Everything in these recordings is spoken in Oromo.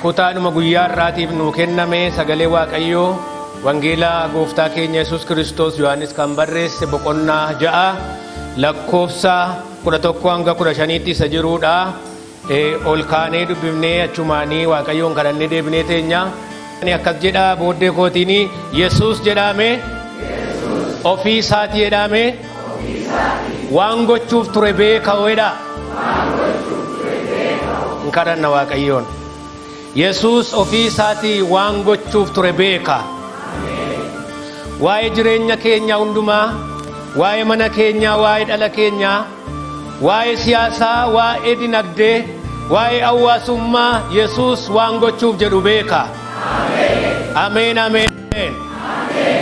kutaanuma guyyaa irraatiif nuu kenname sagalee Waaqayyoo wangeela gooftaa keenya Yesuus Kiristoos Yohaannis kan barreesse boqonnaa 6 lakkoofsa 11 hanga 15 isa jiruudha. Ol kaanee dubbifnee achumaanii Waaqayyoon kadhannee deebinee teenya. Ani akkas jedha booddee kootiin Yesuus jedhame ofii isaatii jedhame waan gochuuf ture beeka ho'edha. Kadhanna Waaqayyoon. Yesuus ofii isaatii waan gochuuf ture beeka. Waa'ee jireenya keenya hundumaa, waa'ee mana keenya, waa'ee dhala keenya, waa'ee siyaasaa, waa'ee dinagdee, waa'ee hawaasummaa Yesuus waan gochuuf jedhu beeka. Ameen ameen.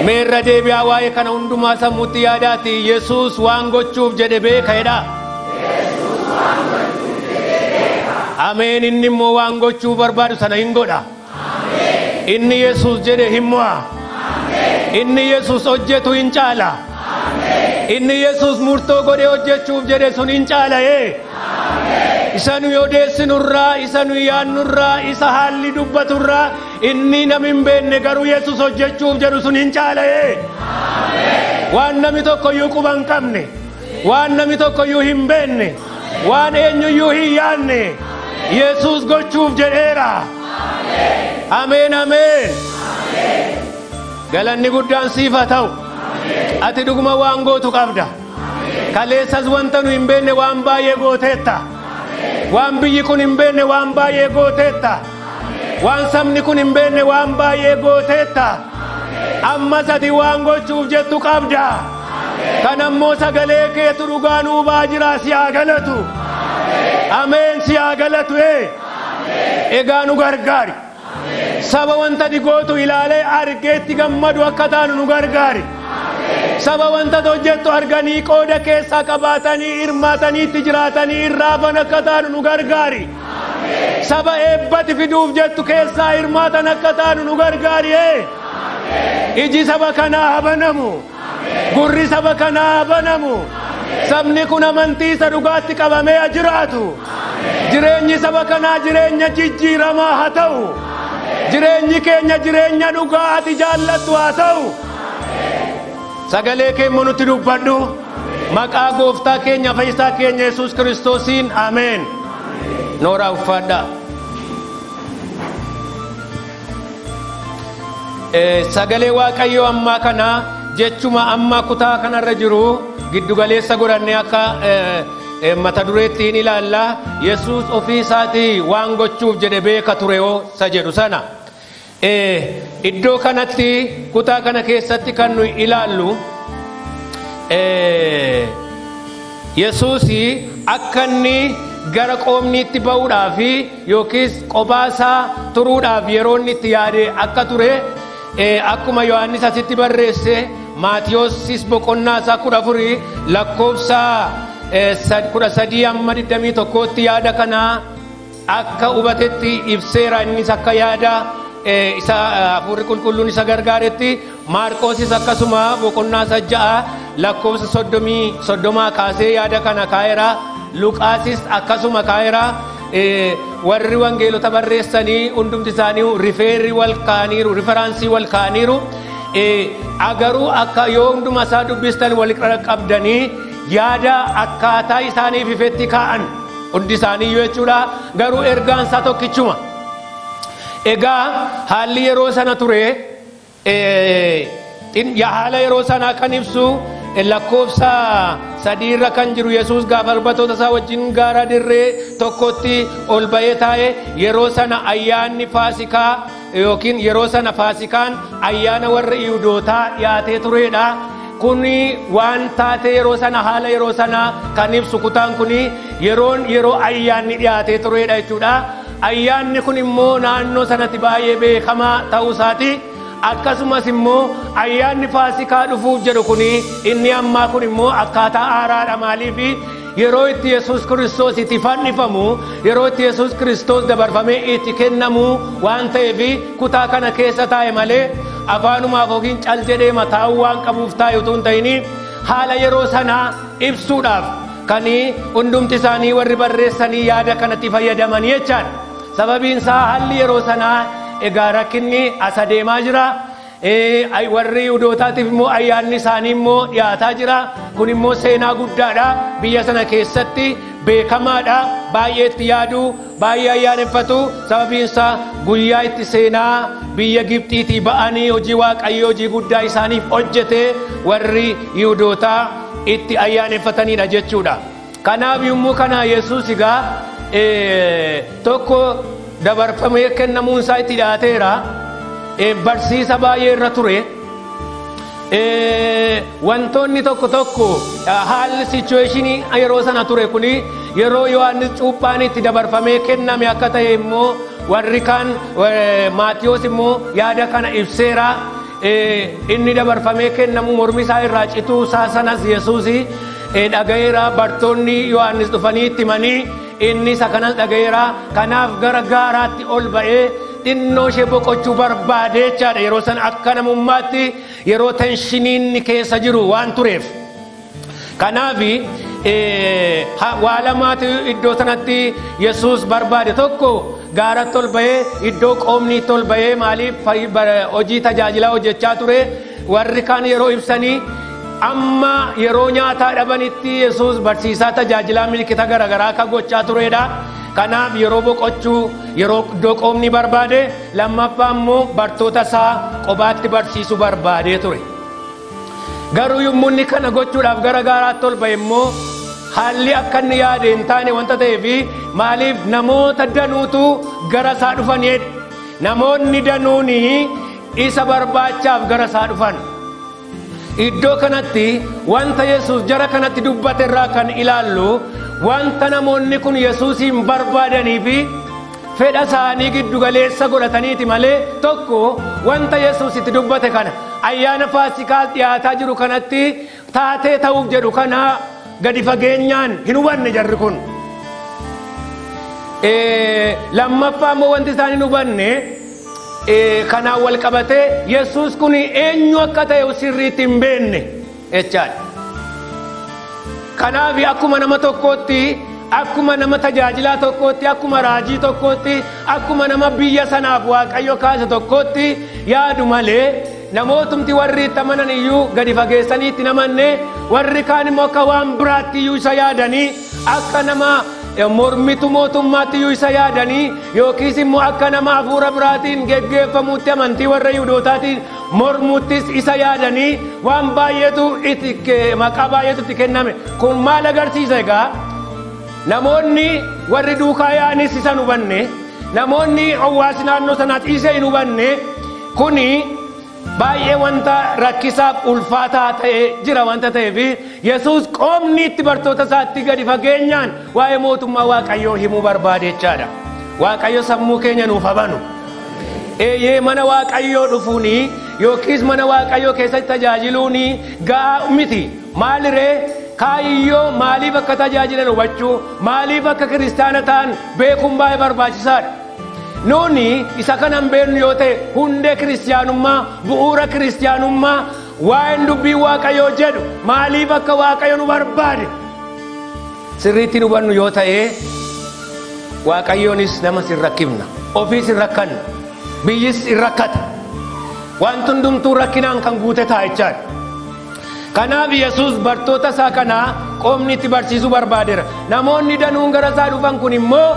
Meerra deebi'aa waa'ee kana hundumaa sammuutti yaadaati. Yesuus waan gochuuf jedhe beeka jedha. Ameen. Inni immoo waan gochuu barbaadu sana hin godha. Inni Yesuus jedhe hin mo'a. Inni Yesuus hojjetu hin caala. Inni Yesuus murtoo godhe hojjechuuf jedhe sun hin caala. Isa nu odeessinurraa, isa nu yaannurraa, isa haalli dubbaturraa inni nam hin beekne garuu Yesuus hojjechuuf jedhu sun hin caala. Waan namni tokkoyyuu quba hin qabne, waan namni tokkoyyuu hin beekne, waan eenyuyyuu hin yaanne Yesuus gochuuf jedheera. Ameen ameen. Galanni guddaan siif haa ta'u. Ati dhuguma waan gootu qabda. Kaleessas wanta nu hin beekne waan baay'ee gooteetta. Waan biyyi kun hin beekne waan baay'ee gooteetta. Waan sabni kun hin beekne waan baay'ee gooteetta. Ammas ati waan gochuuf jettu qabda. Kan ammoo sagalee keetu dhugaa nuu baa jira si haa galatu. Ameen si haa galatu. Egaa nu gargaari. Saba wanta digootu ilaalee argeetti gammadu akka taanu nu gargaari. Saba wanta hojjettu arganii qooda keessaa qabaatanii hirmaatanii itti jiraatanii irraafan akka taanu nu gargaari. Saba eebbati fiduuf jettu keessaa hirmaatan akka taanu nu gargaari. Iji saba kanaa habanamu. Gurri saba kanaa habanamu. Sabni kun amantii isa dhugaatti qabamee jiraatu. Jireenyi saba kanaa jireenya jijjiiramaa haa ta'u. Jireenyi keenya jireenya dhugaa ati jaallattu haa ta'u. Sagalee keenya nutti dubbadhu. Maqaa gooftaa keenya fayyisaa keenya Yesuus Kiristoosiin ameen. Nooraa uffadha. Sagalee Waaqayyoo ammaa kana jechuma amma kutaa kanarra jiru giddugaleessa godhannee akka mata dureettiin ilaalla. Yesuus ofii isaatii waan gochuuf jedhe beeka ture yoo isa jedhu sana. Iddoo kanatti kutaa kana keessatti kan nu ilaallu Yesuus akka inni gara qoomniitti ba'uudhaaf yookiis qobaasaa turuudhaaf yeroo inni itti yaade akka ture akkuma Yohaannis asitti barreesse Maatiyoosis boqonnaa isaa 14 lakkoofsa 13 amma 21tti yaada kana akka hubatetti ibseera. Innis akka yaada isa hafuurri qulqulluun isa gargaaretti Maarqoosis akkasuma boqonnaa 6 lakkoofsa 30 kaasee yaada kana kaa'eera. Luqaasis akkasuma kaa'eera. Warri wangeelota barreessanii hundumti isaanii rifeerri wal kaaniiru, riferaansii wal kaaniiru. Agaruu akka yoo hunduma isaa dubbistan wal qabdanii yaada akkaataa isaaniif ifetti kaa'an hundi isaanii jechuudha. Garuu ergaan isaa tokkichuma. Egaa haalli yeroo sana ture haala yeroo sana kan ibsu lakkoofsa 3 irra kan jiru Yesuus gaafa bartoota isaa wajjin gaara dirree tokkotti ol ba'ee taa'e yeroo sana ayyaanni Faasikaa yookiin yeroo sana Faasikaan ayyaana warra Yihuudootaa dhiyaatee turedha. Kuni waan taate yeroo sana haala yeroo sana kan ibsu kutaan kuni yeroo ayyaanni dhiyaatee turedha jechuudha. Ayyaanni kun immoo naannoo sanatti baay'ee beekamaa ta'uu isaati. Akkasumas immoo ayyaanni Faasikaa dhufuuf jedhu kuni inni ammaa kun immoo akkaataa aaraadha. Maaliif yeroo itti Yesuus Kiristoos itti fannifamu, yeroo itti Yesuus Kiristoos dabarfamee itti kennamu waan ta'eef kutaa kana keessa taa'e malee afaanumaaf yookiin cal jedhee mataa'uu waan qabuuf taa'e utuu hin ta'in haala yeroo sanaa ibsuudhaaf kan hundumti isaanii warri barreessanii yaada kanatti fayyadaman jechaadha. sababiin isaa haalli yeroo sanaa egaa rakkinni as adeemaa jira. Warri Yihuudootaatiif immoo ayyaanni isaanii immoo dhiyaataa jira. Kun immoo seenaa guddaadha, biyya sana keessatti beekamaadha, baay'ee itti yaadu, baay'ee ayyaaneffatu. sababiin isaa guyyaa itti seenaa biyya Gibxiitii ba'anii hojii Waaqayyoo hojii guddaa isaaniif hojjete warri Yihuudootaa itti ayyaaneffatanidha jechuudha. Kanaaf yommuu kana Yesuus egaa tokko dabarfamee kennamuun isaa itti dhiyaateera. Barsiisa baay'ee irra ture. Wantoonni tokko haalli situationii yeroo sana ture kuni yeroo Yohaannis Cuuphaan itti dabarfamee kenname akka ta'e immoo warri kaan Maatiyos immoo yaada kana ibseera. Inni dabarfamee kennamu mormi isaa irraa cituu isaa sanas Yesuus dhagayeera. Bartoonni Yohaannis dhufanii itti himanii inni isa kanas dhagayeera. Kanaaf gara gaaraatti ol ba'ee xinnoo ishee boqochuu barbaade jechaadha. Yeroo sana akka namummaatti yeroo tenshiniin keessa jiru waan tureef. Kanaaf waa lamaatu iddoo sanatti Yesuus barbaade. Tokko gaaratti ol ba'ee iddoo qoomniitti ol ba'ee maaliif hojii tajaajilaa hojjechaa ture. Warri kaan yeroo ibsanii amma yeroo nyaataa dhabanitti Yesuus barsiisaa tajaajilaa milkita garaagaraa akka gochaa turedha. Kanaaf yeroo boqochuu yeroo iddoo qoomni barbaade. Lammaffaa immoo bartoota isaa qobaatti barsiisuu barbaadee ture. Garuu yommuu inni kana gochuudhaaf gara gaaraatti ol ba'e immoo haalli akka inni yaade hin taane wanta ta'eef maaliif namoota danuutu gara isaa dhufaniidha. Namoonni danuuni isa barbaachaaf gara isaa dhufan. Iddoo kanatti wanta Yesuus jara kanatti dubbate irraa kan ilaallu wanta namoonni kun Yesuusin barbaadanii fi fedha isaanii giddu galeessa godhataniiti malee tokko wanta Yesuus itti dubbate kana ayyaana Faasikaa dhiyaataa jiru kanatti taatee ta'uuf jedhu kana gadi fageenyaan hin hubanne jarri kun. Lammaffaa immoo wanti isaan hin hubanne kanaan wal qabatee Yesuus kun eenyu akka ta'e sirriitti hin beekne jechaadha. Kanaaf akkuma nama tokkootti, akkuma nama tajaajilaa tokkootti, akkuma raajii tokkootti, akkuma nama biyya sanaaf Waaqayyo kaase tokkootti yaadu malee namootumti warri itti amanan iyyuu gadi fageessanii itti namanne, warri kaan immoo akka waan biraatti iyyuu isa yaadanii, akka nama mormitu mootummaatti iyyuu isa yaadanii, yookiis immoo akka nama hafuura biraatiin geggeeffamuutti amantii warra Yihudootaatiin mormuttis isa yaadanii waan baay'eetu maqaa baay'eetu itti kenname. Kun maal agarsiisa egaa? Namoonni warri duukaa yaa'anis isa hin hubanne, namoonni hawaasi naannoo sanaas isa hin hubanne. Kuni baay'ee wanta rakkisaaf ulfaataa ta'e jira wanta ta'eef Yesuus qoomni itti bartoota isaatti gadi fageenyaan waa'ee mootummaa Waaqayyoo himuu barbaade jechaadha. Waaqayyo sammuu keenya nuuf habanu. Mana Waaqayyoo dhufuuni yookiis mana Waaqayyoo keessatti tajaajiluuni ga'aa miti. Maaliree kaayyoo maaliif akka tajaajilan hubachuu, maaliif akka kiristaana ta'an beekuun baay'ee barbaachisaadha. Nuuni isa kanan beeknu yoo ta'e hundee kiristaanummaa, bu'uura kiristaanummaa, waa'een dubbii Waaqayyoo jedhu maaliif akka Waaqayyo nu barbaade sirriitti hubannu yoo ta'e Waaqayyoonis nama sin rakkifna, ofiis hin rakkanna, biyyis hin rakkata. Wanti hundumtuu rakkinaan kan guute ta'a jechaadha. Kanaaf Yesuus bartoota isaa kanaa qoomni itti barsiisuu barbaadeera. Namoonni danuun gara isaa dhufan kun immoo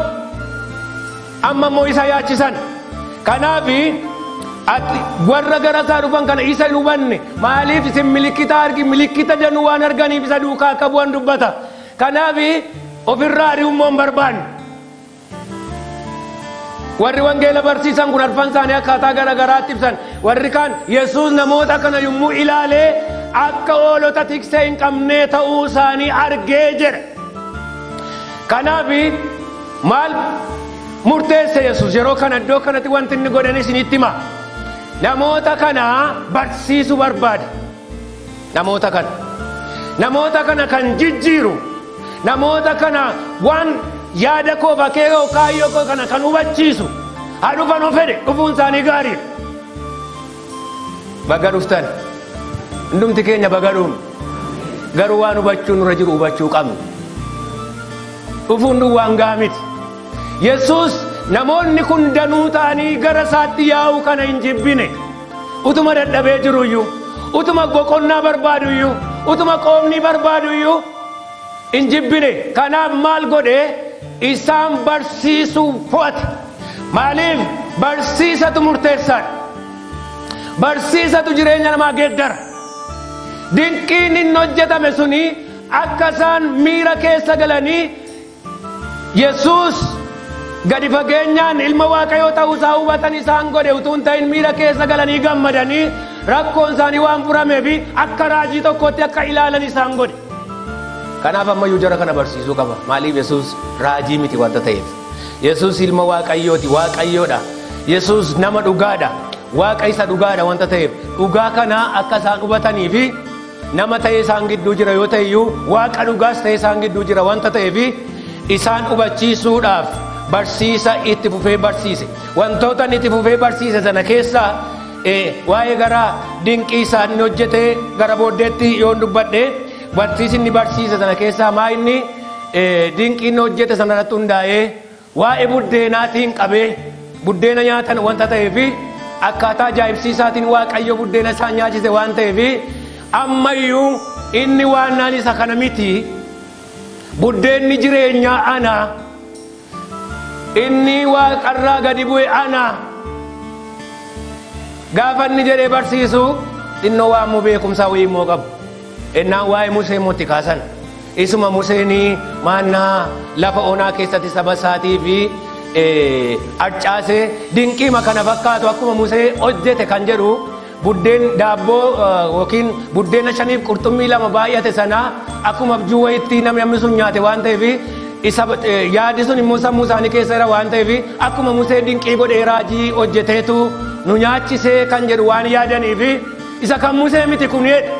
amma immoo isa yaachisan. Kanaaf warra gara isaa dhufan kana isa hin hubanne maaliif isin milikkita argi, milikkita danuu waan arganiif isa duukaa akka bu'an dubbata. Kanaaf ofirraa ari'ummoo hin barbaanne. Warri wangeela barsiisan kun arfan isaanii akkaataa garagaraatti ibsan. Warri kaan Yesuus namoota kana yommuu ilaalee akka hoolota tiksee hin qabnee ta'uu isaanii argee jedha. Kanaaf maal murteesse Yesuus yeroo kana iddoo kanatti wanti inni godhan isinitti hima. Namoota kana barsiisuu barbaade. Namoota kana kan jijjiiru, namoota kana waan yaada koo bakkee koo kaayyoo koo kana kan hubachiisu haa dhufan of fedhe dhufuun isaanii gaariidha. Baga dhuftan hundumti keenya baga dhuun garuu waan hubachuu nurra jiru hubachuu qabna. Dhufuun duwwaan gahaa miti. Yesuus namoonni kun danuu ta'anii gara isaatti yaa'u kana hin jibbine. Utuma dadhabee jiruyyuu, utuma boqonnaa barbaaduyyuu, utuma qoomni barbaaduyyuu hin jibbine. Kanaaf maal godhe? Isaan barsiisuu fo'ate. Maaliif? Barsiisatu murteessaadha. Barsiisatu jireenya namaa geeddara. Dinqiin inni hojjetame suni akka isaan miira keessa galanii Yesuus gadi fageenyaan ilma Waaqayyoo ta'uu isaa hubatan isaan godhe. Utuu hin ta'in miira keessa galanii gammadanii rakkoon isaanii waan furameef akka raajii tokkotti akka ilaalan isaan godhe. Kanaaf ammayyuu jara kana barsiisuu qaba. Maaliif? Yesuus raajii miti wanta ta'eef. Yesuus ilma Waaqayyooti, Waaqayyoodha. Yesuus nama dhugaadha, Waaqa isa dhugaadha wanta ta'eef dhugaa kana akka isaan hubatanii fi nama ta'ee isaan gidduu jira yoo ta'eyyuu Waaqa dhugaas ta'ee isaan gidduu jira wanta ta'eef isaan hubachiisuudhaaf barsiisa itti fufee barsiise. Wantoota itti fufee barsiise sana keessaa waa'ee gara dinqii isaan hojjete gara booddeetti yoo dubbadhe barsiisni barsiise sana keessaa maa inni dinqiin hojjete sana irratti hundaa'ee waa'ee buddeenaatiin qabee buddeena nyaatan wanta ta'eef akkaataa ajaa'ibsiisaatiin Waaqayyo buddeena isaan nyaachise waan ta'eef ammayyuu inni waannaan isa kana miti. Buddeenni jireenyaa ana, inni Waaqarraa gadi bu'e ana. Gaafa inni jedhee barsiisu xinnoo waan mu beekumsaa wayii immoo qabu. Innaan waa'ee Musee itti kaasan. Isuma Museenii maannaa lafa onaa keessatti saba isaatii fi arcaasee dinqiima kana fakkaatu akkuma Musee hojjete kan jedhu buddeen daabboo yookiin buddeena 5 qurxummii 2 baay'ate sana akkuma abjuu wayitti namni sun nyaate waan ta'eef isa yaadi sun immoo sammuu isaanii keessa jira waan ta'eef akkuma Musee dinqii godhee raajii hojjeteetu nu nyaachisee kan jedhu waan yaadaniif isa kan Musee miti kunedha.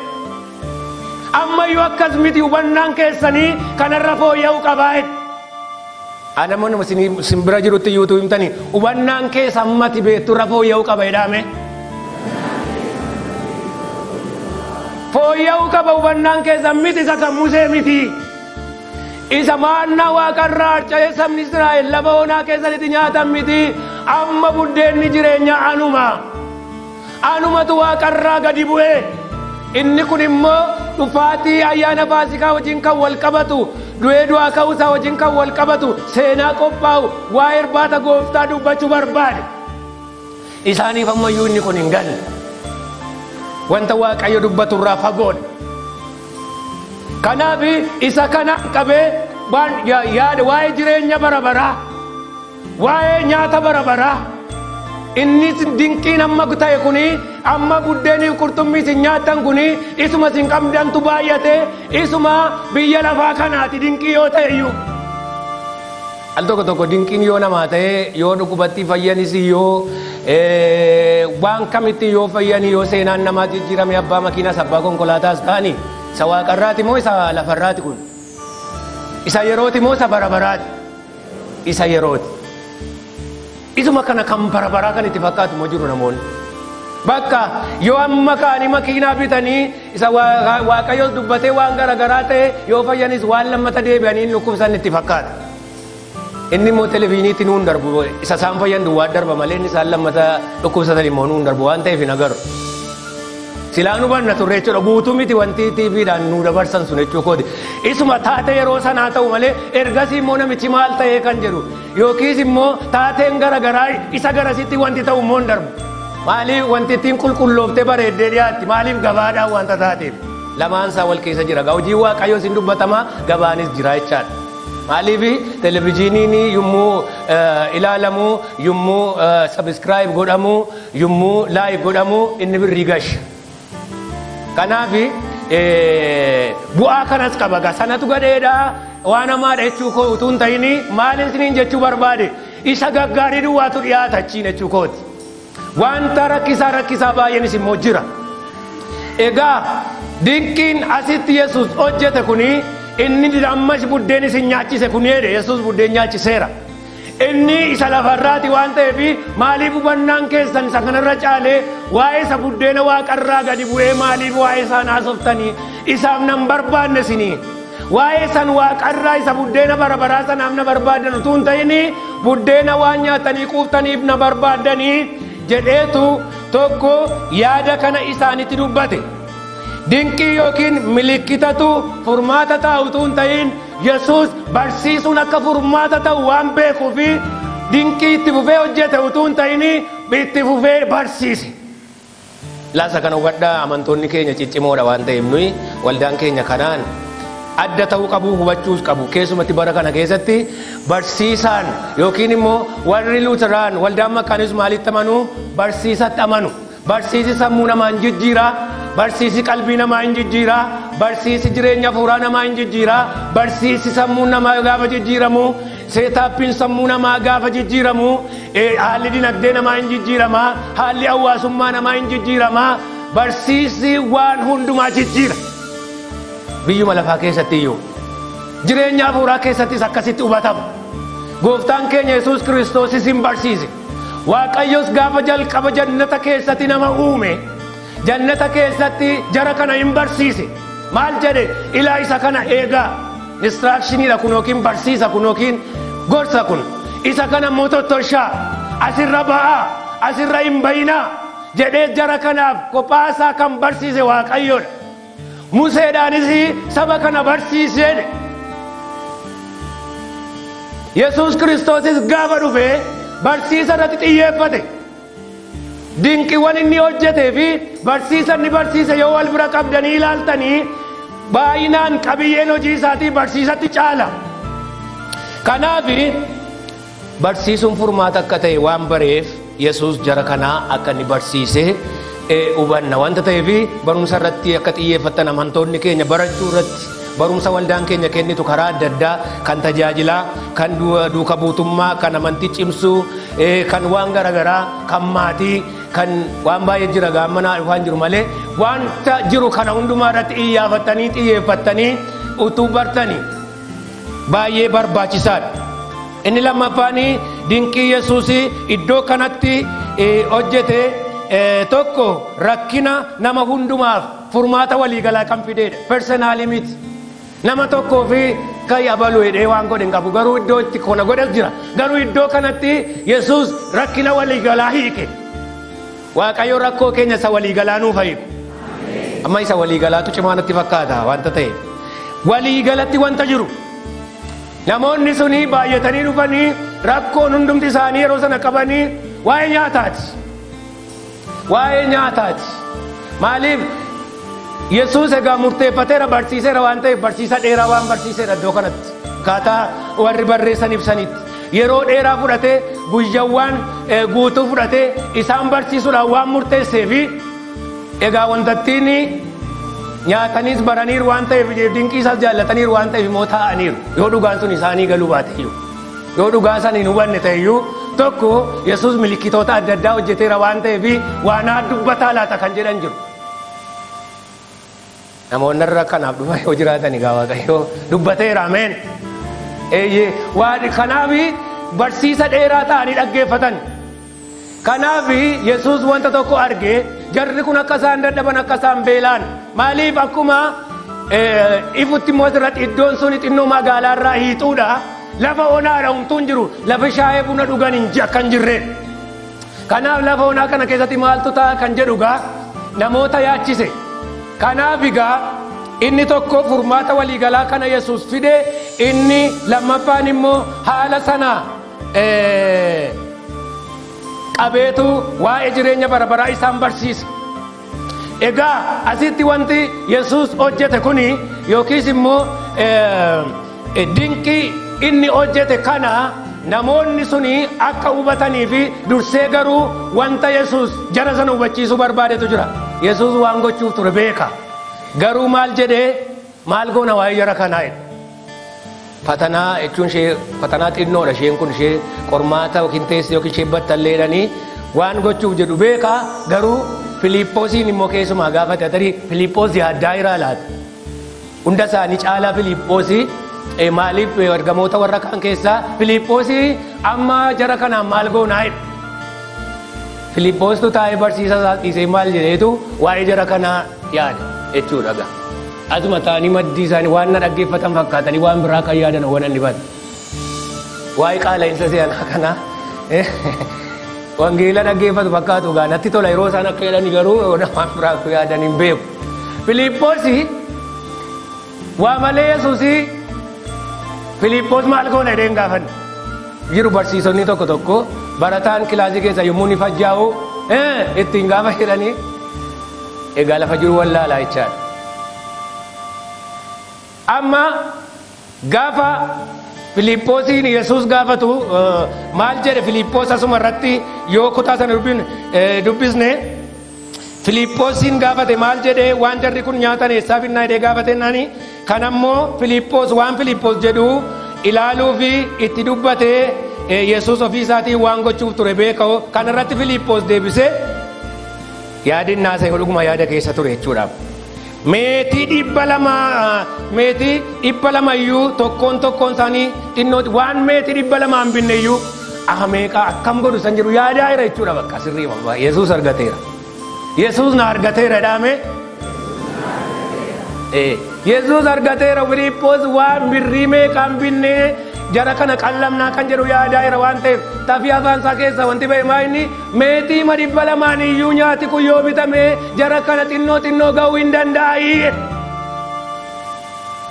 Ammayyuu akkas miti hubannaan keessanii kanarra fooyya'uu qabaa. Namoonni simbira jirutti yuutuu himtanii hubannaan keessa ammati beekturra fooyya'uu qaba jedhame. Fooyya'uu qaba hubannaan keessa miti isa kan Musee miti. Isa maannaa Waaqarraa harca'ee sabni Israa'el lafa onaa keessatti nyaatan miti. Amma buddeenni jireenya anumatu Waaqarraa gadi bu'e. Inni kun immoo dhufaatii ayyaana Faasikaa wajjin kan wal qabatu, du'ee du'aa ka'uusaa wajjin kan wal qabatu, seenaa qophaa'u, waa'ee irbaata Gooftaa dubbachuu barbaade. Isaaniif ammayyuu inni kun hin galle. Wanta Waaqayyo dubbatu irraa fagoodha. Kanaaf isa kana qabee yaada waa'ee jireenya bara baraa, waa'ee nyaata bara baraa, inni dinqiin amma ta'e kuni amma buddeeniif qurxummii isin nyaatan kuni isuma isin qabdantu baay'ate isuma biyya lafaa kanaati dinqii yoo ta'eyyuu. Al tokko dinqiin yoo namaa ta'e yoo dhukubatti fayyanis yoo waan kamitti yoo fayyani yoo seenaan namaa jijjiirame abbaa makiinaas abbaa konkolaataas ta'ani isa Waaqarraati moo isa lafarraati kun? Isa yerooti moo isa bara baraati? Isa yerooti. Isuma kana kan bara baraa kan itti fakkaatu moo jiru namoonni? Bakka yoo amma kaanii makiinaa bitanii isa Waaqayyo dubbatee waan garagaraa ta'e yoo fayyanis waan lammata deebi'anii dhukkubsan itti fakkaata. Inni immoo televiiniitti nuun darbu isa isaan fayyan duwwaa darba malee inni isaan lammata dhukkubsatan immoo nuun darbu waan ta'eef hin agarru. Silaa nu banna turre jechuudha guutuu miti wanti tiiviidhaan nu dabarsan sun jechuu kooti. Isuma taate yeroo sanaa ta'u malee ergasii immoo namichi maal ta'ee kan jedhu yookiis immoo taateen garagaraa isa garasitti wanti ta'u immoo hin darbu. Maaliif wanti ittiin qulqullooftee bareeddee dhiyaatti maaliif gabaadhaan wanta taateef lamaan isaa wal keessa jira. Hojii Waaqayyoo sin dubbatama gabaanis jira jechaadha. Maaliif televiziiniin yommuu ilaalamu yommuu sabiskiraayib godhamu yommuu laayik godhamu inni birrii gasha. Kanaaf bu'aa kanas qaba sanatu gadheedha waan hamaadha jechuu koo utuu hin ta'in maaliin isiniin jechuu barbaade isa gaggaarii duwwaatu dhiyaata achiin jechuu kooti. Wanta rakkisaa baay'eenis immoo jira. Egaa dinqiin asitti Yesuus hojjete kuni inni ammas buddeen isin nyaachise kunedha. Yesuus buddeen nyaachiseera. Inni isa lafarraati waan ta'eef maaliif hubannaan keessan isa kanarra caalee waa'ee isa buddeena Waaqarraa gadi bu'ee maaliif waa'ee isaan haasoftanii isaaf nan barbaanne isinii waa'ee san Waaqarraa isa buddeena bara baraa sanaaf na barbaadan utuu hin ta'in buddeena waan nyaatanii quuftaniif na barbaadanii jedheetu tokko yaada kana isaanitti dubbate. Dinqii yookiin milikkitatu furmaata ta'u utuu hin ta'in Yesuus barsiisuun akka furmaata ta'u waan beekuuf dinqii itti fufee hojjete utuu hin ta'in itti fufee barsiise. Laasa kana hubadhaa amantoonni keenya ciccimoodha waan ta'eef nuyi waldaan keenya kanaan adda ta'uu qabu hubachuus qabu. Keessumatti bara kana keessatti barsiisaan yookiin immoo warri Luuteraan waldaan Makkaaniis maalitti amanu? Barsiisatti amanu. Barsiisi sammuu namaa hin jijjiiraa, barsiisi qalbii namaa hin jijjiiraa, barsiisi jireenya hafuuraa namaa hin jijjiiraa, barsiisi sammuu namaa gaafa jijjiiramu, seetaappiin sammuu namaa gaafa jijjiiramu, haalli dinagdee namaa hin jijjiiramaa, haalli hawaasummaa namaa hin jijjiiramaa. Barsiisi waan hundumaa jijjiira. Biyyuma lafaa keessatti iyyuu jireenya hafuuraa keessattis akkasitti hubatama. Gooftaan keenya Yesuus Kiristoos isin barsiise. Waaqayyos gaafa jalqaba jannata keessatti nama uume, jannata keessatti jara kana hin barsiise. Maal jedhe? Ilaa isa kana eegaa. Instructioniidha kun yookiin barsiisa kun yookiin gorsa kun. Isa kana immoo tottolchaa, asirra ba'aa, asirra hin bayinaa jedhee jara kanaaf kophaasaa kan barsiise Waaqayyoodha. Museedhaanis saba kana barsiisee Yesuus Kiristoosis gaafa dhufee barsiisa irratti xiyyeeffate. Dinqiiwwan inni hojjetee fi barsiisa inni barsiise yoo wal bira qabdanii ilaaltanii baay'inaan qabiyyeen hojii isaatii barsiisatti caala. Kanaaf barsiisuun furmaata akka ta'e waan bareef Yesuus jara kanaa akka inni barsiise hubanna wanta ta'eef barumsa irratti akka xiyyeeffatan amantoonni keenya barachuu irratti barumsa waldaan keenya kennitu karaa adda addaa kan tajaajilaa, kan duuka buutummaa, kan amantii cimsuu, kan waan garaagaraa, kan maatii, kan waan baay'ee jira gaammanaa waan jiru malee wanta jiru kana hundumaa irratti iyyafatanii xiyyeeffatanii utuu bartanii baay'ee barbaachisaadha. Inni lammaffaan dinqii Yesuus iddoo kanatti hojjete tokko rakkina nama hundumaaf furmaata waliigalaa kan fideedha. Personaalii miti. Nama tokkoo fi kan abaluu hidhee waan godhe hin qabu. Garuu iddoo itti kana godhes jira. Garuu iddoo kanatti Yesuus rakkina waliigalaa hiike. Waaqayyo rakkoo keenya isa waliigalaa nuuf hiiku. Amma isa waliigalaatu cimaa natti fakkaata wanta ta'e. Waliigalatti wanta jiru. Namoonni suni baay'atanii dhufanii rakkoon hundumti isaanii yeroo sana qabanii waa'ee nyaataati. Waa'ee nyaataati. Maaliif? Yesuus egaa murteeffateera barsiiseera waan ta'eef barsiisa dheeraa waan barsiiseera iddoo kanatti. Kaataa warri barreessan ibsanitti. Yeroo dheeraa fudhatee guyyawwan guutuu fudhatee isaan barsiisuudhaan waan murteessee fi egaa wantattiin nyaataniis baraniiru waan ta'eef dinqii isaas jaallataniiru waan ta'eef immoo taa'aniiru. Yoo dhugaan sun isaanii galuu baate iyyuu yoo dhugaa san hin hubanne ta'e iyyuu tokko Yesuus milikkitoota adda addaa hojjeteera waan ta'eef waan dubbataa laata kan jedhan jiru. Namoonni irra kanaaf dhufan yoo jiraatan egaa Waaqayyo dubbateera ameen. Waan kanaaf barsiisa dheeraa ta'anii dhaggeeffatan. Kanaaf Yesuus wanta tokko argee jarri kun akka isaan dadhaban akka isaan beelaan maaliif akkuma ifutti immoo irratti iddoon sun xinnoo magaalaa irraa hiixuudha. Lafa onaadha humtuun jiru lafa shaayee buna dhugan kan jirre. Kanaaf lafa onaa kana keessatti maaltu ta'a kan jedhugaa namoota yaachise. Kanaaf egaa inni tokko furmaata waliigalaa kana Yesuus fide inni lammaffaan immoo haala sana qabeetu waa'ee jireenya barabaraa isaan barsiise. Egaa asitti wanti Yesuus hojjete kuni yookiis immoo dinqii inni hojjete kana namoonni suni akka hubatanii fi dursee garuu wanta Yesuus jara sana hubachiisuu barbaadetu jira. Yesuus waan gochuuf ture beeka. Garuu maal jedhee maal goona waa'ee jara kanaa jedhe. Fatanaa jechuun ishee fatanaa xinnoodha isheen kun ishee qormaata yookiin teessee yookiin ishee battalleedhanii waan gochuuf jedhu beeka. Garuu Filiiphoosiin immoo keessumaa gaafate tarii Filiiphoos yaaddaa irraa laata. Hunda isaanii caalaa Filiiphoosii maaliif ergamoota warra kaan keessaa Filiiphoosii amma jara kanaan maal goonaa jedhe. Filiiphoostu taa'ee barsiisa isaa dhiisee maal jedheetu waa'ee jara kanaa yaada jechuudha. Asuma ta'anii maddii isaanii waan na dhaggeeffatan fakkaatanii waan biraa kan yaadan waan inni bada. waa'ee qaala'insa si'anaa kana wangeela dhaggeeffatu fakkaatu gaa natti tola yeroo isaan akka jedhani garuu namaan biraaf yaadan hin beeku. Filiiphoosii waa malee Yesuusii Filiiphoos maal goona jedheen gaafanne jiru barsiisonni tokko barataan kilaasii keessa yommuu ni fajjaa'u ittiin gaafa jedhanii egaa lafa jiru wallaalaa jechaadha. Amma gaafa Filiiphoosiin Yesuus gaafatu maal jedhe Filiiphoos asuma irratti yoo kutaa sana dubbisne Filiiphoosiin gaafate maal jedhe waan jarri kun nyaatan eessaa finnaa jedhee gaafate naani kan ammoo Filiiphoos waan Filiiphoos jedhu ilaaluu fi itti dubbatee Yesuus ofii isaatiin waan gochuuf ture beekao kan irratti Filiiphoos deebise yaadinnaa isa dhuguma yaada keessa ture jechuudha. Meetii 200 iyyuu tokkoon isaanii xinnooti waan meetii 200 hin binne iyyuu meeqa akkam godhu san jiru yaadaa jira jechuudha. Bakka sirrii Yesuus argateera. Yesuus na argateera dhaame. Yesuus argateera. Filiiphoos waan birrii meeqa hin binne jara kana qallamnaa kan jedhu yaadaa jira waan ta'eef tafii afaan isaa keessa wanti ba'e maa inni meetii 200 iyyuu nyaati kun yoo bitame jara kana xinnoo ga'uu hin danda'ii.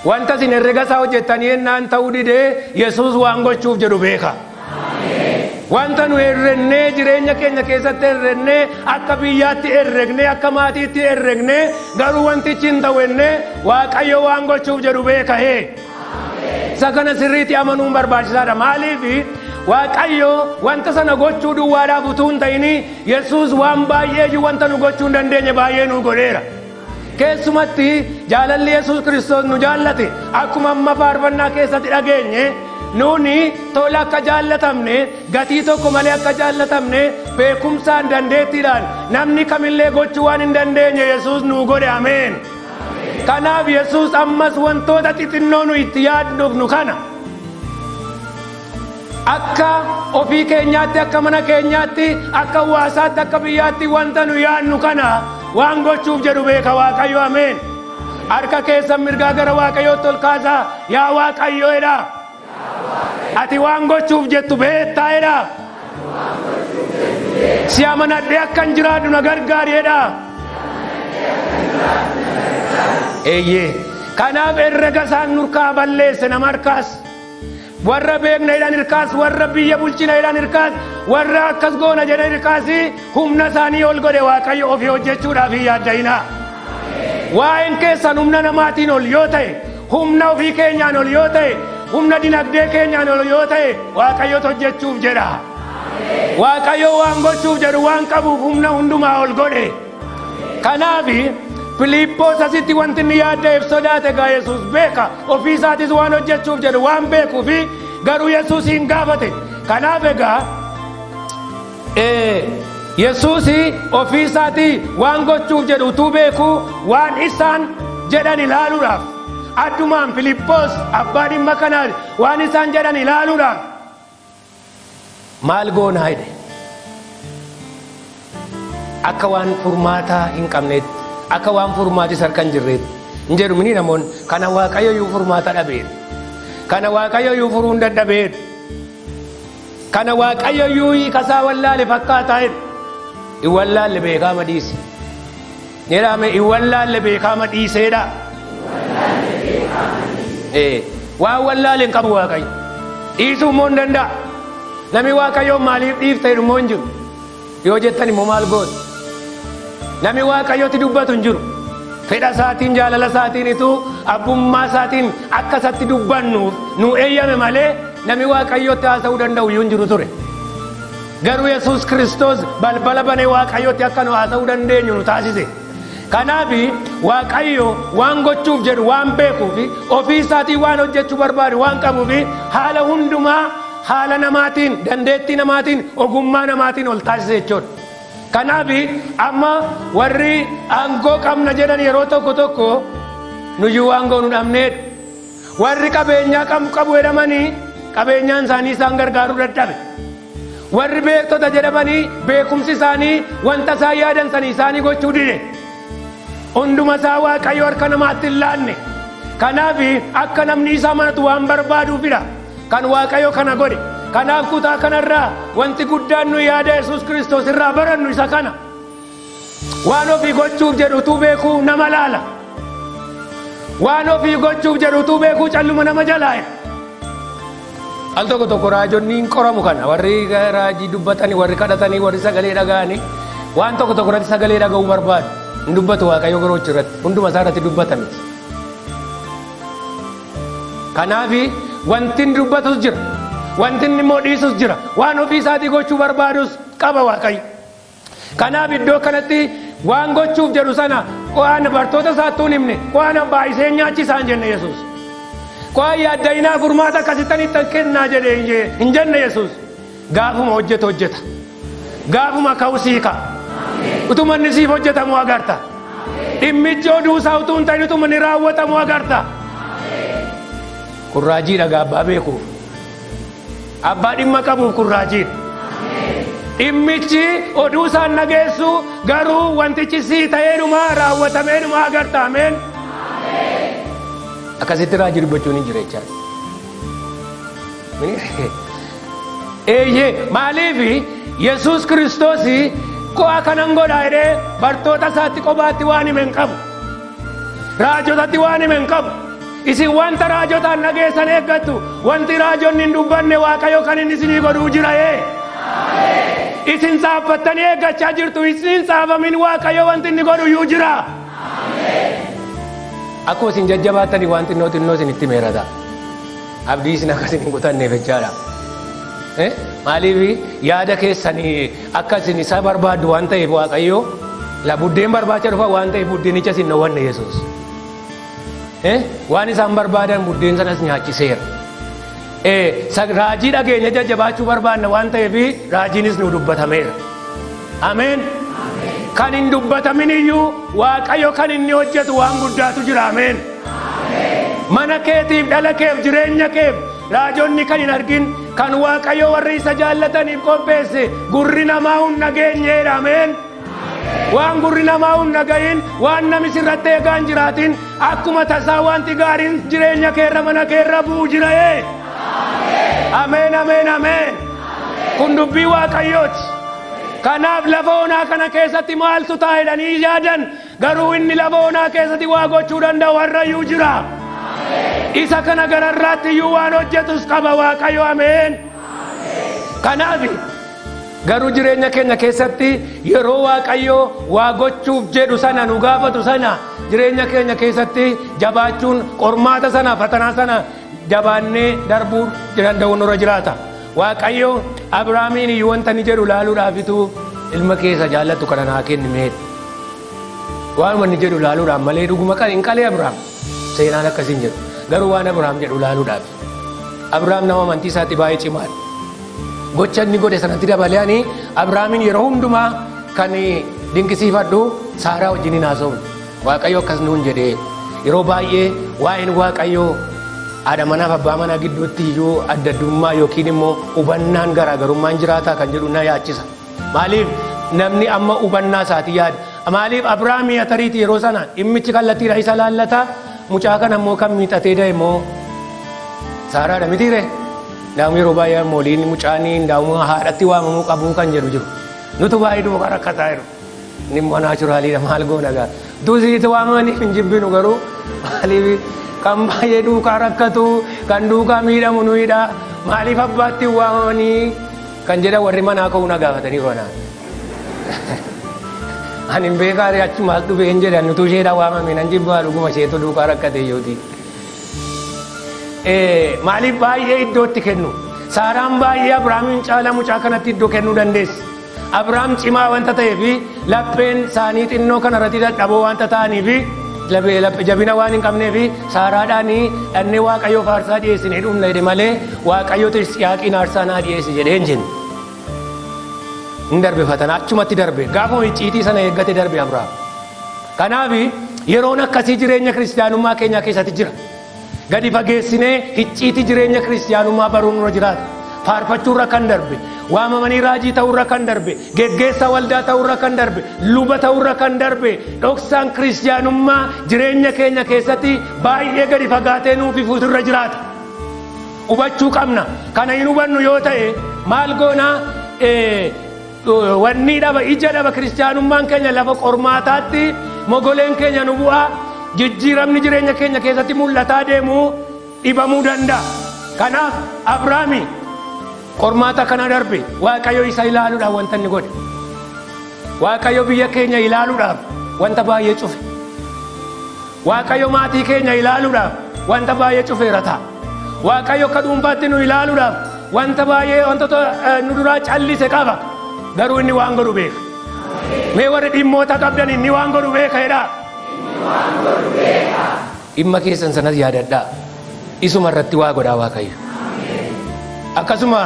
Wanta isin herrega isaa hojjettanii ennaan ta'uu didee Yesuus waan gochuuf jedhu beeka. Wanta nu herrennee jireenya keenya keessatti herrennee akka biyyaatti herregnee akka maatiitti herregnee garuu wantichi hin ta'enne Waaqayyo waan gochuuf jedhu beeka. Sakana sirriitti amanuun barbaachisaadha. Maaliif Waaqayyo wanta sana gochuu duwwaadhaaf utuu hin ta'in Yesuus waan baay'ee wanta nu gochuu hin dandeenye baay'ee nu godheera. Keessumatti jaalalli Yesuus Kiristoos nu jaallate akkuma amma faarfannaa keessatti dhageenye nuuni tola akka jaallatamne gatii tokko malee akka jaallatamne beekumsaan dandeettiidhaan namni kamillee gochuu waan hin dandeenye Yesuus nu godhe. Ameen. Kanaaf Yesuus ammas wantoota xixinnoo nu itti yaadnuuf nu kana akka ofii keenyaatti akka mana keenyaatti akka hawaasaatti akka biyyaatti wanta nu yaadnu kana waan gochuuf jedhu beeka Waaqayyo. Ameen. Harka keessan mirgaa gara Waaqayyootti ol kaasaa yaa Waaqayyo jedhaa. Ati waan gochuuf jettu beektaa jedhaa. Si amanadhee akkan jiraadhu na gargaari jedhaa. Kanaaf herrega isaan nurkaa balleesse nama harkaas warra beekna jedhan hirkaas warra biyya bulchina jedhan hirkaas warra akkas goona jedhan hirkaas humna isaanii ol godhe Waaqayyo ofii hojjechuudhaaf hin yaadda'inaa. Waa'een keessan humna namaatiin ol yoo ta'e humna ofii keenyaan ol yoo ta'e humna dinagdee keenyaan ol yoo ta'e Waaqayyotu hojjechuuf jedha. Waaqayyo waan gochuuf jedhu waan qabuuf humna hundumaa ol godhe. Kanaaf Filiiphoos asitti wanti inni yaaddeef sodaate gaa Yesuus beeka ofii isaatis waan hojjechuuf jedhu waan beekuuf garuu Yesuus hin gaafate. Kanaaf egaa Yesuus ofii isaatii waan gochuuf jedhu utuu beeku waan isaan jedhan ilaaluudhaaf addumaan Filiiphoos abbaa dhimma kanaa waan isaan jedhan ilaaluudhaaf maal goonaa jedhe akka waan furmaataa hin qabneetti akka waan furmaatis harka hin jirreetti hin jedhu mini namoonni kana Waaqayyo iyyuu furmaata dhabeera. Kana Waaqayyo iyyuu furuu hin dadhabeera. Kana Waaqayyo iyyuu hiikasaa wallaale fakkaataa jedhu hin wallaalle beekaama dhiise. Jedhame hin wallaalle beekaama dhiiseedha. Waan wallaale hin qabu Waaqayyo dhiisuu immoo hin danda'a. Namni Waaqayyo maaliif dhiifte jedhu immoo hin jiru yoo jettan immoo maal goota. Namni Waaqayyooti dubbatu hin jiru. Fedha isaatiin jaalala isaatiinitu abbummaa isaatiin akka isatti dubbannuuf nu eeyyame malee namni Waaqayyooti haasa'uu danda'u iyyuu hin jiru ture. Garuu Yesuus Kiristoos balbala banee Waaqayyooti akka nu haasa'uu dandeenyu nu taasise. Kanaaf Waaqayyo waan gochuuf jedhu waan beekuuf ofii isaatiin waan hojjechuu barbaadu waan qabuuf haala hundumaa haala namaatiin dandeettii namaatiin ogummaa namaatiin ol taasise jechuudha. Kanaaf amma warri aangoo qabna jedhan yeroo tokko nuyyuu aangoo nu dhabneedha. Warri qabeenyaa qabu jedhamanii qabeenyaan isaanii isaan gargaaruu dadhabe. Warri beektota jedhamanii beekumsi isaanii wanta isaan yaadan sanii isaanii gochuu dide. Hunduma isaa Waaqayyo harka namaatti hin laanne. Kanaaf akka namni isa amanatu waan barbaaduufidha kan Waaqayyo kana godhe. Kanaaf kutaa kanarraa wanti guddaan nu yaada Yesuus Kiristoos irraa barannu isa kana. Waan ofii gochuuf jedhutu beekuu nama laala. Waan ofii gochuuf jedhutu beekuu calluma nama jalaa'e. Al tokko raajonni hin qoramu kana warri raajii dubbatanii warri kadhatanii warri sagalee dhaga'anii waan tokko irratti sagalee dhaga'uu barbaadu hin dubbatu Waaqayyo garoochi irratti hunduma isaa irratti dubbatame. Kanaaf wanti hin dubbatus jira wanti inni immoo dhiisus jira waan ofii isaatii gochuu barbaadus qaba Waaqayyo. Kanaaf iddoo kanatti waan gochuuf jedhu sana waan bartoota isaattuu hin himne waan baay'isee nyaachisaan jenne Yesuus. Waan yaaddayinaa furmaata akkasitti kennaa jedhee hin jenne Yesuus. Gaafuma hojjeta. Gaafuma ka'usii ka'a. Utuma inni siif hojjetamu agarta. Dhimmichi oduu isaa utuu hin ta'in utuma inni raawwatamu agarta. Kun raajiidha abbaa beekuuf. Abbaa dhimma qabuuf kun raajiidha. Dhimmichi oduu isaan nageessu garuu wantichi sii ta'eedhuma raawwatameedhuma agarta. Ameen. Akkasitti raajii dubbachuun hin jira jechaadha. Maaliif Yesuus Kiristoos qo'a kanan godha jedhee bartoota isaatti kophaatti waan hime hin qabu. Raajotatti waan hime hin qabu. Isin wanta raajotaan nageessan eeggattu wanti raajonni hin dubbanne Waaqayyo kan inni isinii godhuu jira. Isin saaffattanii eeggachaa jirtu isin saafamin Waaqayyo wanti inni godhu iyyuu jira. Akkuma isin jajjabaattanii waan xinnoo isin itti meerata. Abdii isin akkasiin hin kutanneef jechaadha. Maaliif yaada keessanii akka isin isa barbaaddu waan ta'eef Waaqayyo la buddeen barbaacha dhufa waan ta'eef buddeenicha isin dhowwanne Yesuus. Waan isaan barbaadan buddeen sanas nyaachiseera. Raajii dhageenya jajjabaachuu barbaanna waan ta'eef raajiinis nu dubbatameera. Ameen. Kan hin dubbatamin iyyuu Waaqayyo kan inni hojjetu waan guddaatu jira. Ameen. Mana keetiif dhala keef jireenya keef raajonni kan hin argin kan Waaqayyo warri isa jaallataniif qopheesse gurri namaa hin nageenyeedha. Ameen. Waan gurri namaa hin nagayin waan namni sirratti eegaa hin jiraatin akkuma tasaa wanti gaariin jireenya keerra mana keerra bu'u jira. Ameen. Ameen. Kun dubbii Waaqayyooti. Kanaaf lafa onaa kana keessatti maaltu taa'edhanii yaadan garuu inni lafa onaa keessatti waa gochuu danda'u har'ayyuu jira. Isa kana gararraatti iyyuu waan hojjetus qaba Waaqayyo. Ameen. Kanaaf garuu jireenya keenya keessatti yeroo Waaqayyo waa gochuuf jedhu sana nu gaafatu sana jireenya keenya keessatti jabaachuun qormaata sana fatanaa sana jabaannee darbuu danda'u nurra jiraata. Waaqayyo Abrahaamiin iyyuu wanta inni jedhu laaluudhaafitu ilma keessa jaallattu kana naa kennime. Waan inni jedhu laaluudhaaf malee dhuguma kan hin qalee Abrahaam seenaan akkasiin jedhu garuu waan Abrahaam jedhu laaluudhaaf. Abrahaam nama amantii isaatti baay'ee cimaadha. Gocha inni godhe sanatti dabaleanii Abrahaamiin yeroo hundumaa kan dinqisiifadhu Saaraa wajjin hin haasa'u. Waaqayyo akkas nuun jedhee yeroo baay'ee waa'een Waaqayyo haadha manaaf abbaa manaa gidduutti iyyuu adda addummaa yookiin immoo hubannaan garaagarummaan jiraataa kan jedhu na yaachisa. Maaliif namni amma hubannaa isaatii yaada. Maaliif Abrahaamii atariiti yeroo sana dhimmichi kallattiidha isa laallata mucaa kana immoo kan miixatee da'e immoo Saaraadha mitiire. Daamu yeroo baay'ee mooliin mucaanii daamu haadhatti waamamuu qabu kan jedhu jiru. Nutu baay'ee duuba rakkataa jiru. Inni immoo naachuraaliidha maal goona gaa. Duusiitti waamamaniif hin jibbinu garuu maaliif kan baay'ee duukaa rakkatu kan duukaa miidhamu nuyidha. Maaliif abbaatti waamamanii kan jedhan warri manaa ka'uu na gaafatanii roonaa. Ani hin beekaa achi maal dhufee hin jedhan nutu isheedha waamame nan jibbaa dhuguma isheetu duukaa rakkate yooti. Maaliif baay'ee iddootti kennu. Saaraan baay'ee Abrahaamiin caala mucaa kanatti iddoo kennuu dandeessi. Abrahaam cimaa wanta ta'eef lapheen isaanii xinnoo kanarratti dadhaboo wanta ta'aniif jabina waan hin qabneef Saaraadhaan dhannee Waaqayyoof aarsaa dhiyeessine dhumna jedhe malee Waaqayyootu Yisihaaqiin aarsaa naa dhiyeessi jedhee hin jenne. Hin darbe fatana achumatti darbe gaafuma icciitii sana eeggate darbe Abrahaam. Kanaaf yeroon akkasii jireenya kiristaanummaa keenyaa keessatti jira. Gadi fageessinee icciitii jireenya kiristaanummaa baruun nurra jiraata. Faarfachuurra kan darbe waamamanii raajii ta'urra kan darbe geggeessaa waldaa ta'urra kan darbe luba ta'urra kan darbe dhoksaan kiristaanummaa jireenya keenya keessatti baay'ee gadi fagaatee nuuf ifuuturra jiraata. hubachuu qabna. Kana hin hubannu yoo ta'e maal goona wanni dhaba ija dhaba kiristaanummaan keenya lafa qormaataatti mogoleen keenya nu bu'a jijjiiramni jireenya keenya keessatti mul'ataa deemu dhibamuu danda'a. Kanaaf Abrahaami qormaata kana darbe Waaqayyo isa ilaaluudhaaf wanta inni godhe. Waaqayyo biyya keenya ilaaluudhaaf wanta baay'ee cufe. Waaqayyo maatii keenya ilaaluudhaaf wanta baay'ee cufeera ta'a. Waaqayyo akka dhuunfaatti nu ilaaluudhaaf wanta baay'ee wantoota nu duraa callise qaba. Garuu inni waan godhu beeka. Mee warri dhimmoota qabdan inni waan godhu beeka jedhaa. Dhimma keessan sanas yaadadhaa. Isuma irratti waa godhaa Waaqayyo. Akkasuma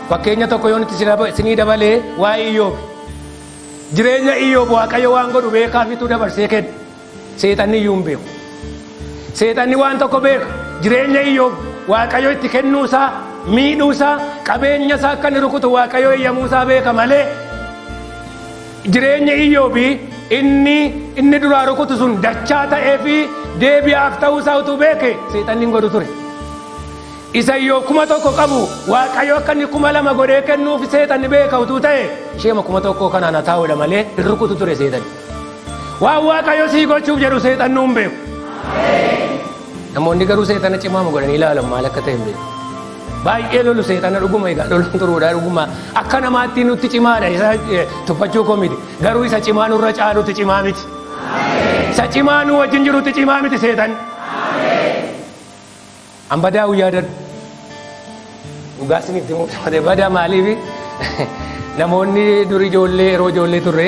fakkeenya tokko yoo nuti isinii dabalee waa'ee Iyyoob. Jireenya Iyyoob Waaqayyo waan godhu beekaafitu dabarsee kenna. Seexanni iyyuu hin beeku. Seexanni waan tokko beeka. Jireenya Iyyoob Waaqayyo itti kennuusaa, miidhuusaa, qabeenya isaa akka inni rukutu Waaqayyo eeyyamuusaa beeka malee jireenya Iyyoobii inni duraa rukutu sun dachaa ta'ee fi deebi'aaf ta'uusaa utuu beeke seexanni hin godhu ture. Isa Iyyoob 1,000 qabu Waaqayyo akka inni 2,000 godhee kennuuf seexanni beeka utuu ta'e isheema 1,000 kanaan haa taa'uudha malee hin rukutu ture seexanni. Waan Waaqayyo sii gochuuf jedhu seexanni hin beeku. Namoonni garuu seexana cimaa godhanii ilaalan maal akka ta'e hin beeku. Baay'ee lolu seexana dhuguma egaa loluun turuudha dhuguma akka namaatti nutti cimaadha isa tuffachuu koo miti garuu isa cimaa nurra caalutti cimaa miti. Isa cimaa nu wajjin jirutti cimaa miti seexanni. An badaa yaadadhu. Dhugaa isinitti mul'ate badaa maaliif namoonni dur ijoollee yeroo ijoollee turre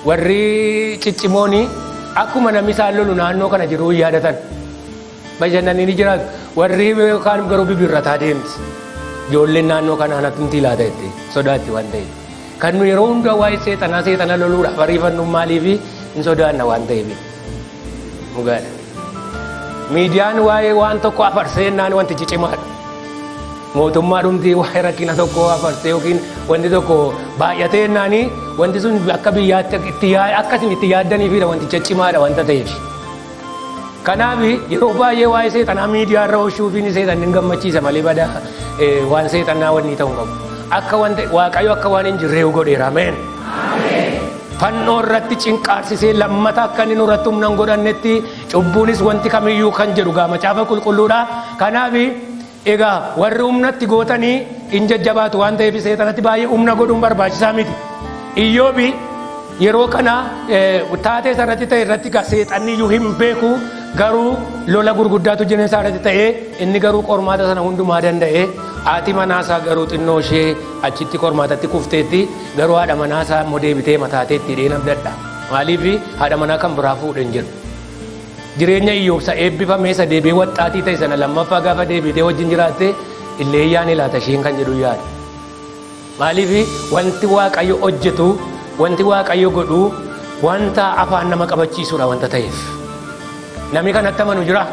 warri ciccimooni akkuma namni isaan lolu naannoo kana jiru yaadatan. Bashannanii ni jiraatu warri kaan garuu bibirrataa deemti. Ijoolleen naannoo kanaan attumti laata itti sodaatti waan ta'eef. Kan nu yeroo hundaa waa'ee seexana loluudhaaf ariifannu maaliif hin sodaanna waan ta'eef. Dhugaadha. Miidiyaan waa'ee waan tokko afarseenaan wanti ciccimaadha. Mootummaa dhumtii waa'ee rakkina tokko afarsee yookiin wanti tokko baay'ateennaanii wanti sun akka biyyaatti akkasiin itti yaaddaniifidha wanti ciccimaadha wanta ta'eef. Kanaaf yeroo baay'ee waa'ee seexanaa miidiyaa irra oolchuufiin seexanni hin gammachiisa malee badaa waan seexanaa wanni ta'uu qabu. Akka wanta Waaqayyo akka waan hin jirree godheera ameen. Fannoo irratti cinqaarsisee lammata akka inni nurratti humna hin godhannetti cubbuunis wanti kamiyyuu kan jedhu macaafa qulqulluudha. Kanaaf egaa warri humnatti gootanii hin jajjabaatu waan ta'eef seexanatti baay'ee humna godhuun barbaachisaa miti. Iyyoobi yeroo kana taatee sarratti ta'e irratti seexanni iyyuu hin beeku garuu lola gurguddaatu jireenya isaa irratti ta'ee inni garuu qormaata sana hundumaa danda'ee haati manaasaa garuu xinnoo ishee achitti qormaatatti kufteetti garuu haadha manaasaa immoo deebitee mataateetti hidheen abdadha. Maaliif haadha manaa kan biraa fuudhe hin jiru. Jireenya Iyyoobsa eebbifamee isa deebi'ee waxxaatii ta'e sana lammaffaa gaafa deebitee wajjin jiraatte illee yaani laata isheen kan jedhu yaada. Maaliif wanti Waaqayyo hojjetu wanti Waaqayyo godhu wanta afaan nama qabachiisuudha wanta ta'eef. Namni kanatti amanu jira.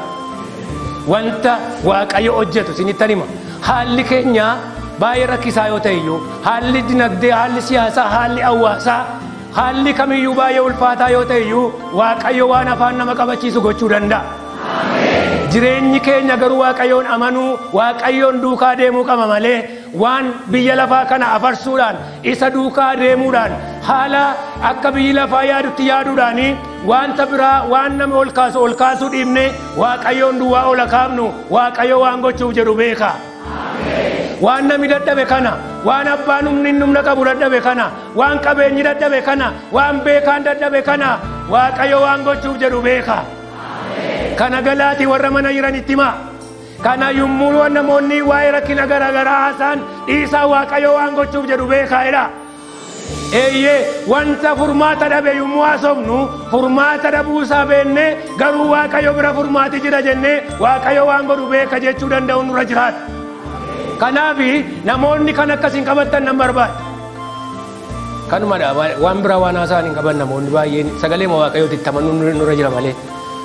Wanta Waaqayyo hojjetu isinitti hima. Haalli keenya baay'ee rakkisaa yoo ta'e iyyuu haalli dinagdee, haalli siyaasaa, haalli hawaasaa, haalli kamiyyuu baay'ee ulfaataa yoo ta'e iyyuu Waaqayyo waan afaan nama qabachiisu gochuu danda'a. Jireenyi keenya garuu Waaqayyoon amanuu, Waaqayyoon duukaa deemuu qaba malee waan biyya lafaa kana afarsuudhaan isa duukaa deemuudhaan haala akka biyyi lafaa yaadutti yaaduudhaan wanta biraa waan nama ol kaasuu dhiibne Waaqayyoon duwwaa ol kaafnu Waaqayyo waan gochuuf jedhu beeka. Waan namni dadhabe kana, waan abbaan humna qabu dadhabe kana, waan qabeenyi dadhabe kana, waan beekaan dadhabe kana Waaqayyo waan gochuuf jedhu beeka. Kana galaati warra mana jiranitti himaa. Kana yommuu namoonni waa'ee rakkina garaagaraa haasa'an dhiisaa Waaqayyo waan gochuuf jedhu beekaadha. Wanta furmaata dhabe yommuu haasofnu furmaata dhabuusaa beennee garuu Waaqayyo bira furmaati jira jennee Waaqayyo waan godhu beeka jechuu danda'u nurra jiraata. Kanaaf namoonni kan akkasiin qabattan nan barbaada. Kanumadha waan biraa waan haasa'an hin qaban namoonni baay'een sagalee Waaqayyootti itti amanuu nurra jira malee.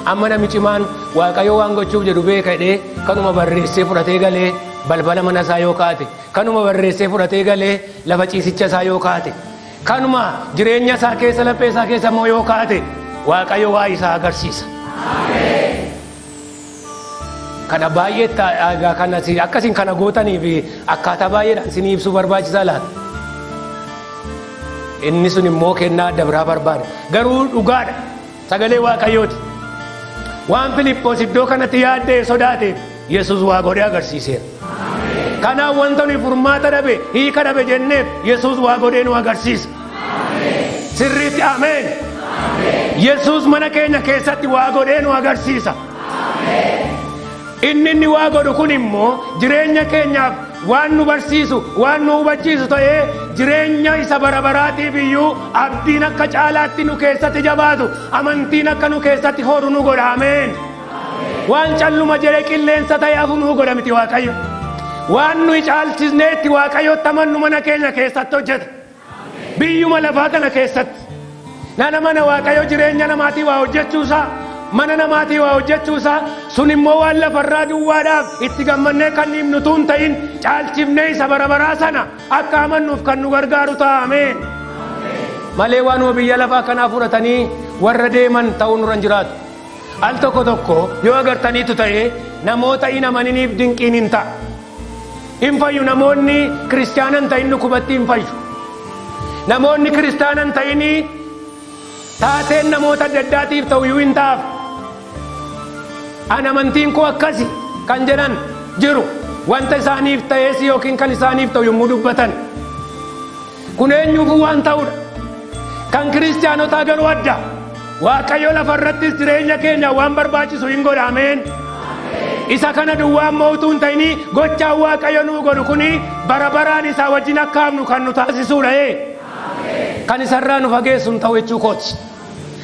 Amma nami cimaan Waaqayyo waan gochuuf jedhu beeka jedhee kanuma barreessee fudhatee galee balbala mana isaa yoo kaate, kanuma barreessee fudhatee galee lafa ciisicha isaa yoo kaate, kanuma jireenya isaa keessa laphee isaa keessa immoo yoo kaate Waaqayyo waa isaa agarsiisa. kana baay'ee kana akkasin kana gootanii fi akkaataa baay'eedhaan isinii ibsuu barbaachisaa laata. Inni sun immoo kennaa adda biraa barbaada. Garuu dhugaadha. Sagalee Waaqayyooti. Waan Filiiphoos iddoo kanatti yaaddee sodaateef Yesuus waa godhee agarsiiseera. Kanaaf wanta nuyi furmaata dhabe hiika dhabe jenneef Yesuus waa godhee nu agarsiisa. Sirriitti ameen. Yesuus mana keenya keessatti waa godhee nu agarsiisa. Inni waa godhu kun immoo jireenya keenyaaf waan nu barsiisu waan nu hubachiisu ta'ee jireenya isa barabaraatiif iyyuu abdiin akka caalaatti nu keessatti jabaatu amantiin akka nu keessatti horu nu godha. Ameen. Waan calluma jedhee qilleensa ta'e hafu nu godha miti Waaqayyo. Waan nuyi caalchisneetti Waaqayyotti amannu mana keenya keessatti hojjeta. Biyyuma lafaa kana keessatti mana Waaqayyo jireenya namaatii waa hojjechuusaa mana namaatii waa hojjechuusaa sun immoo waan lafarraa duwwaadhaaf itti gammannee kan himnu tuun ta'in caalchifnee isa barabaraa sana akka amannuuf kan nu gargaaru ta'a. Ameen. Malee waanuma biyya lafaa kanaa fudhatanii warra deeman ta'uu nurra hin jiraatu. Al tokko tokko yoo agartaniitu ta'ee namoota hin amaniniif dinqiin hin ta'a. Hin fayyu namoonni kiristaanan ta'in dhukubatti hin fayyu. Namoonni kiristaanan ta'inii taateen namoota adda addaatiif ta'uyyuu hin ta'aaf. An amantiin koo akkasi kan jedhan jiru wanta isaaniif ta'ees yookiin kan isaaniif ta'u yommuu dubbatan kun eenyuufuu waan ta'udha. Kan kiristaanotaa garuu adda. Waaqayyo lafarrattis jireenya keenya waan barbaachisu hin godha. Ameen. Isa kana duwwaan mootuu hin ta'inii gochaan Waaqayyo nuu godhu kuni barabaraan isaa wajjin akka hafnu kan nu taasisuudha. Kan isarraa nu fageessu hin ta'u jechuu kooti.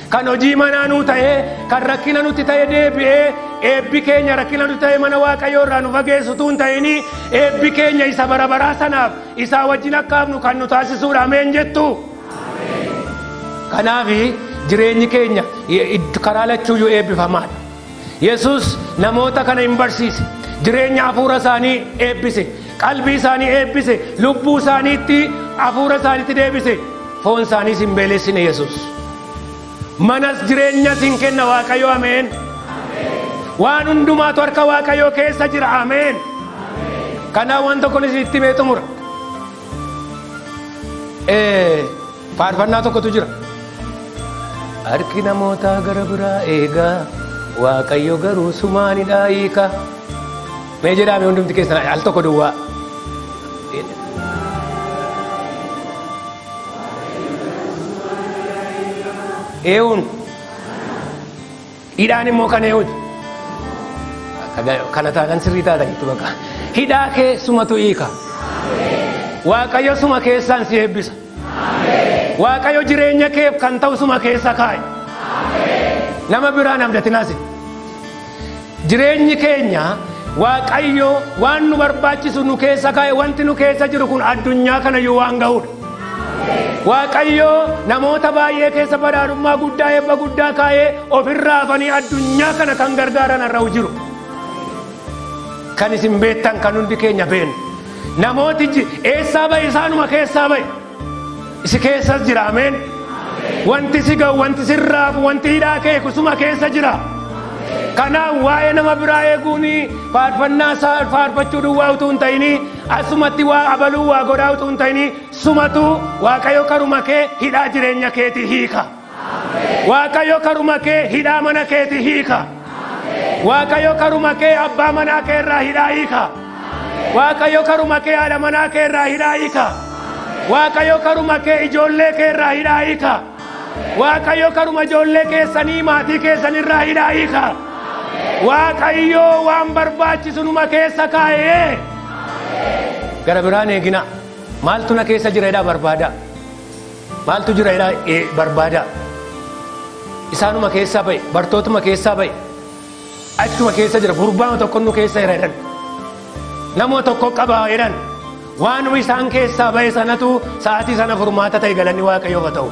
Kan hojii manaa nuu ta'ee kan rakkina nuti ta'e deebi'ee eebbi keenya rakkina nuti ta'e mana Waaqayyoo irraa nu fageessu tuun ta'inii eebbi keenya isa barabaraa sanaaf isaa wajjin akka hafnu kan nu taasisuudha. Ameen jettu. Kanaaf jireenyi keenya karaa lachuuyyuu eebbifamaadha. Yesuus namoota kana hin barsiise. Jireenya hafuura isaanii eebbise. Qalbii isaanii eebbise. Lubbuu isaaniitti hafuura isaaniitti deebise. Foon isaaniis hin beelessine Yesuus. Manas jireenyas hin kenna Waaqayyo. Ameen. Waan hundumaatu harka Waaqayyoo keessa jira. Ameen. Kanaaf waan tokko isinitti himee xumura. Faarfannaa tokkotu jira. Harki namoota gara biraa eegaa Waaqayyo garuu sumaanidha hiika. Mee jedhame hundumti keessan al tokko duwwaa. Eewun hidhaan immoo kan eewuti. Kana taatan sirrii taatanitti bakka hidhaa keessumatu hiika. Waaqayyo suma keessaan si eebbisa. Waaqayyo jireenya keef kan ta'u suma keessa kaa'e. Nama biraan abdatinaasi. Jireenyi keenya Waaqayyo waan nu barbaachisu nu keessa kaa'e. Wanti nu keessa jiru kun addunyaa kanayyuu waan ga'udha. Waaqayyo namoota baay'ee keessa badhaadhummaa guddaa eebba guddaa kaa'ee ofirraa hafanii addunyaa kana kan gargaaran irra jiru. Kan isin beektan kan hundi keenya beeknu. Namooti eessaa bahe isaanuma keessaa bahe. Isi keessas jira. Ameen. Wanti si ga'u wanti sirraafu wanti hidhaa kee kusuma keessa jira. Kanaaf waa'ee nama biraa eeguuni faarfannaa isaa faarfachuu duwwaa utuu hin ta'inii asumatti waa abaluu waa godhaa utuu hin ta'inii sumatu Waaqayyo karuma kee hidhaa jireenya keetii hiika. Waaqayyo karuma kee hidhaa mana keetii hiika. Waaqayyo karuma kee abbaa manaa kee irraa hidhaa hiika. Waaqayyo karuma kee haadha manaa kee irraa hidhaa hiika. Waaqayyo karuma kee ijoollee kee irraa hidhaa hiika. Waaqayyo karuma ijoollee keessanii maatii keessanirraa hidhaa hiika. Waaqayyo waan barbaachisu numa keessa kaa'ee. Gara biraan eegina. Maaltu na keessa jira jedhaa barbaada. Maaltu jira jedhaa barbaada. Isaanuma keessaa bahe bartootuma keessaa bahe achuma keessa jira. Gurbaama tokko nu keessa jira jedhan. Nama tokko qabaa jedhan. Waanuma isaan keessaa bahe sanatu sa'aatii sana furmaata ta'e galanni Waaqayyoof haa ta'u.